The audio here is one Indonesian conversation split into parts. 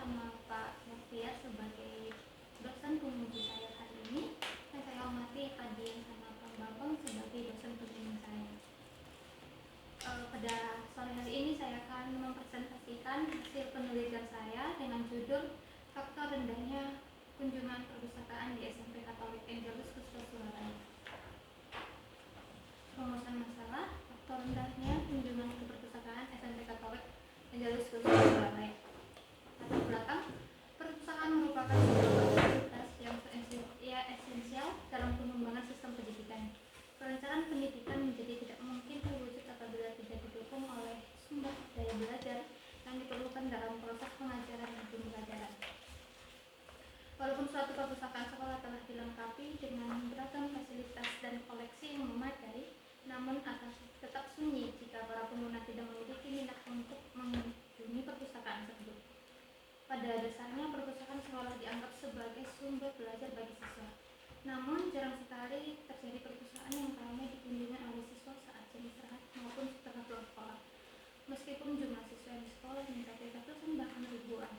sama Pak Noviar sebagai dosen penguji saya hari ini, dan saya hormati Pak Dian sama Pak Bambang sebagai dosen pembimbing saya. Pada sore hari ini saya akan mempresentasikan hasil penelitian saya dengan judul faktor rendahnya kunjungan perpustakaan di SMP Katolik Angelus Khusus Surabaya. Rumusan masalah: faktor rendahnya kunjungan ke perpustakaan SMP Katolik Angelus Khusus Surabaya. Latar belakang: perpustakaan merupakan sebuah fasilitas yang esensial dalam pengembangan sistem pendidikan. Perencanaan pendidikan menjadi tidak mungkin terwujud apabila tidak didukung oleh sumber daya belajar yang diperlukan dalam proses pengajaran dan pembelajaran. Walaupun suatu perpustakaan sekolah telah dilengkapi dengan beragam fasilitas dan koleksi yang memadai, namun akan tetap sunyi jika para pengguna tidak memiliki minat untuk mengunjungi perpustakaan tersebut. Pada dasarnya, perpustakaan sekolah dianggap sebagai sumber belajar bagi siswa. Namun, jarang sekali terjadi perpustakaan yang ramai dikunjungi oleh siswa saat jam istirahat maupun setelah pulang sekolah. Meskipun jumlah siswa yang di sekolah mencapai ratusan bahkan ribuan.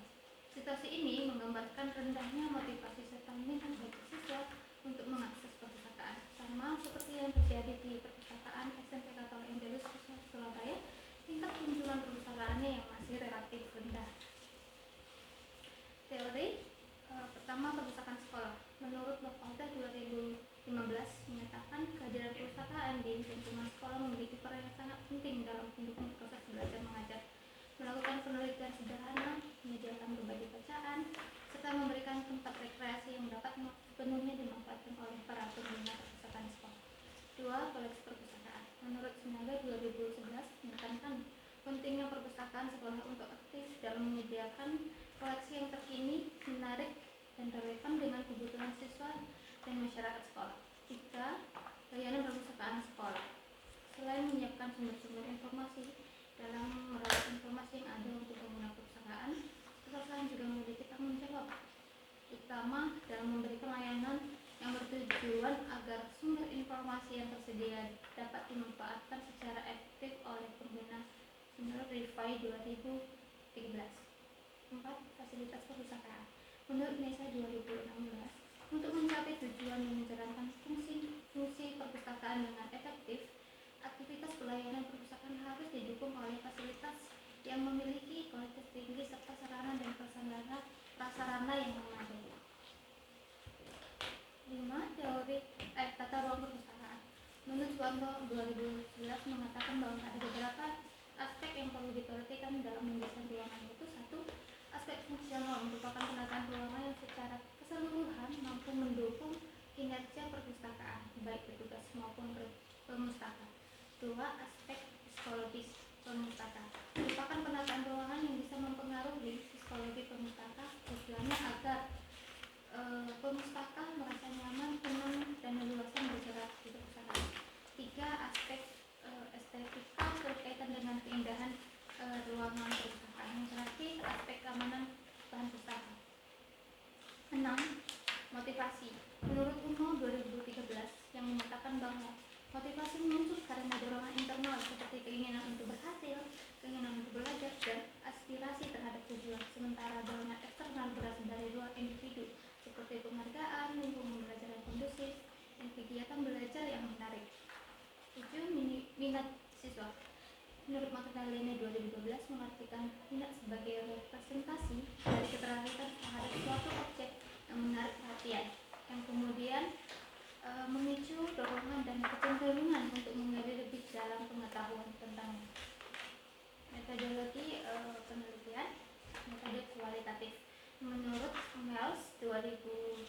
Situasi ini menggambarkan rendahnya motivasi serta minat bagi siswa untuk mengakses perpustakaan, sama seperti yang terjadi di perpustakaan SMP Katolik Angelus Khusus Surabaya. Tingkat kunjungan perpustakaannya yang masih relatif rendah. Teori pertama, perpustakaan sekolah. Menurut Lokota 2015 menyatakan kehadiran perpustakaan di lingkungan sekolah memiliki peran yang sangat penting dalam mendukung proses belajar mengajar, melakukan penelitian sederhana, menyediakan berbagai bacaan, serta memberikan tempat rekreasi yang dapat sepenuhnya dimanfaatkan oleh para pengguna perpustakaan sekolah. 2. Koleksi perpustakaan. Menurut Sinaga 2011 menekankan pentingnya perpustakaan sekolah untuk aktif dalam menyediakan koleksi yang terkini, menarik, dan relevan dengan kebutuhan siswa dan masyarakat sekolah. 3. Layanan perpustakaan sekolah. Selain menyiapkan sumber-sumber informasi dalam merawat informasi yang ada untuk pengguna perpustakaan, perpustakaan juga memiliki tanggung jawab utama dalam memberikan layanan yang bertujuan agar sumber informasi yang tersedia dapat dimanfaatkan secara efektif oleh pengguna. Menurut Rifai 2013. 4. Fasilitas perpustakaan. Menurut NESA 2016, untuk mencapai tujuan yang menjalankan fungsi perpustakaan dengan efektif, aktivitas pelayanan perpustakaan harus didukung oleh fasilitas yang memiliki kualitas tinggi serta sarana dan prasarana yang memadai. 5. Teori tata ruang perpustakaan. Menurut Suwanto 2011 mengatakan bahwa ada beberapa aspek yang perlu diperhatikan dalam mendesain ruangan, yaitu 1. Aspek fungsional merupakan penataan ruangan yang secara keseluruhan mampu mendukung kinerja perpustakaan, baik petugas maupun pemustaka. 2. Aspek psikologis pemustaka merupakan penataan ruangan yang bisa mempengaruhi psikologi pemustaka. Tujuannya agar pemustaka merasa nyaman, tenang, dan leluasa bergerak di perpustakaan. 3. Aspek estetika berkaitan dengan keindahan ruangan perpustakaan. Yang terakhir, aspek keamanan bahan pustaka. 6. Motivasi. Menurut UNO 2013 yang menyatakan bahwa motivasi muncul karena dorongan internal seperti keinginan untuk berhasil, keinginan untuk belajar, dan aspirasi terhadap tujuan. Sementara dorongan eksternal berasal dari luar individu seperti penghargaan, lingkungan belajar yang kondusif, dan kegiatan belajar yang menarik. 7. Minat siswa. Menurut Magdalena 2012 mengartikan minat sebagai representasi dari ketertarikan terhadap suatu objek yang menarik perhatian, yang kemudian memicu dorongan dan kecenderungan untuk menggali lebih dalam pengetahuan tentangnya. Metodologi penelitian, metode kualitatif. Menurut Wells 2014,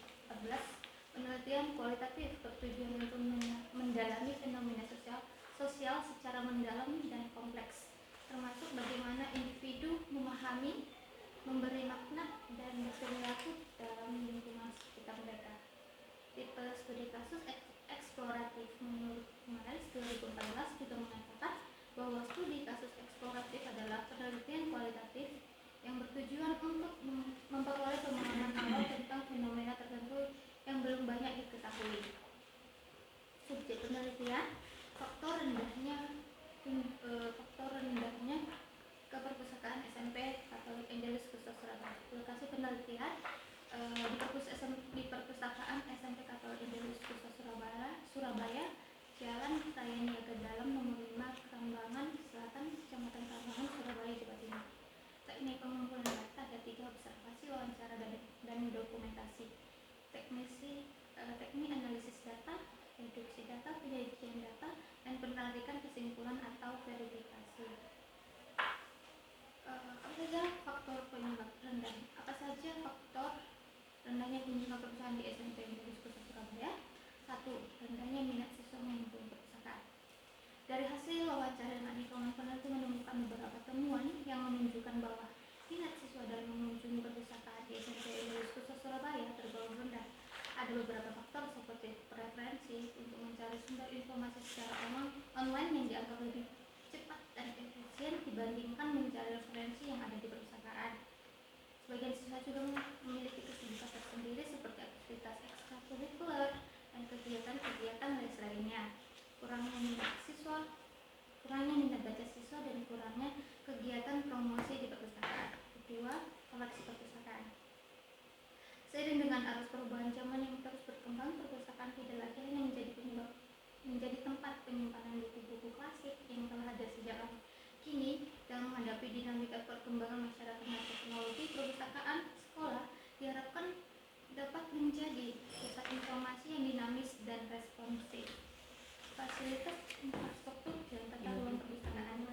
penelitian kualitatif bertujuan untuk mendalami fenomena sosial secara mendalam dan kompleks, termasuk bagaimana individu memahami, memberi makna, dan berperilaku dalam lingkungan sekitar mereka. Tipe studi kasus eksploratif. Menurut Miles 2014 juga mengatakan bahwa studi kasus eksploratif adalah penelitian kualitatif yang bertujuan untuk memperoleh pemahaman awal tentang fenomena tertentu yang belum banyak diketahui. Subjek penelitian: faktor rendahnya ke perpustakaan SMP Katolik Angelus Khusus Surabaya. Lokasi teknik analisis data, reduksi data, penyajian data, dan penarikan kesimpulan atau verifikasi. Apa saja faktor penyebab rendah? Apa saja faktor rendahnya kunjungan perpustakaan di SMP Negeri Kota Surabaya? 1. Rendahnya minat siswa mengunjungi perpustakaan. Dari hasil wawancara dengan lingkungan peneliti menemukan beberapa temuan yang menunjukkan bahwa minat siswa dalam mengunjungi perpustakaan di SMP Negeri Kota Surabaya tergolong rendah. Ada beberapa faktor seperti preferensi untuk mencari sumber informasi secara online yang dianggap lebih cepat dan efisien dibandingkan mencari referensi yang ada di perpustakaan. Sebagian siswa juga memiliki kesibukan tersendiri seperti aktivitas ekstrakurikuler dan kegiatan-kegiatan les lainnya. Kurangnya minat baca siswa dan kurangnya kegiatan promosi di perpustakaan. Kedua, koleksi perpustakaan. Seiring dengan arus perubahan zaman yang terus berkembang, perpustakaan tidak lagi hanya menjadi tempat penyimpanan buku-buku klasik yang telah ada sejak lama. Kini, dalam menghadapi dinamika perkembangan masyarakat dan teknologi, perpustakaan sekolah diharapkan dapat menjadi pusat informasi yang dinamis dan responsif. Fasilitas infrastruktur dan tata ruang perpustakaan.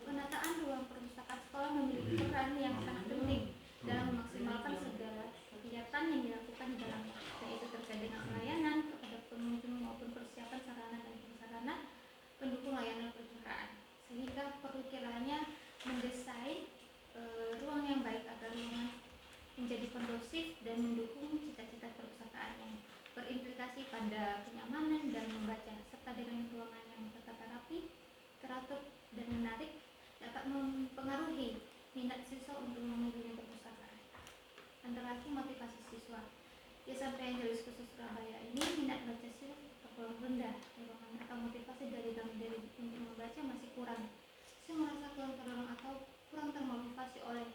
Penataan ruang perpustakaan sekolah memiliki peran yang sangat penting dalam memaksimalkan segala kegiatan yang dilakukan di dalamnya, yaitu terkait dengan pelayanan kepada pengunjung maupun persiapan sarana dan prasarana pendukung layanan perpustakaan. Sehingga perlu kiranya mendesain ruang yang baik agar ruangan menjadi kondusif dan mendukung cita-cita perpustakaan yang berimplikasi pada kenyamanan dan membaca, serta dengan ruangan yang tertata rapi, teratur, dan menarik dapat mempengaruhi minat siswa untuk mengunjungi perpustakaan. Antara lain motivasi siswa. Di SMP Negeri Kota Surabaya ini minat baca siswa tergolong rendah, dorongan atau motivasi dari dalam diri untuk membaca masih kurang. Saya merasa kurang terdorong atau kurang termotivasi oleh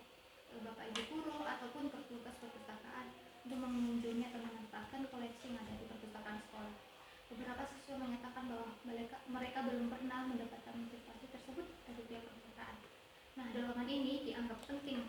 Bapak Ibu guru ataupun petugas perpustakaan untuk mengunjungi atau memanfaatkan koleksi yang ada di perpustakaan sekolah. Beberapa siswa menyatakan bahwa mereka belum pernah mendapatkan motivasi tersebut dari pihak perpustakaan. Nah, dorongan ini dianggap penting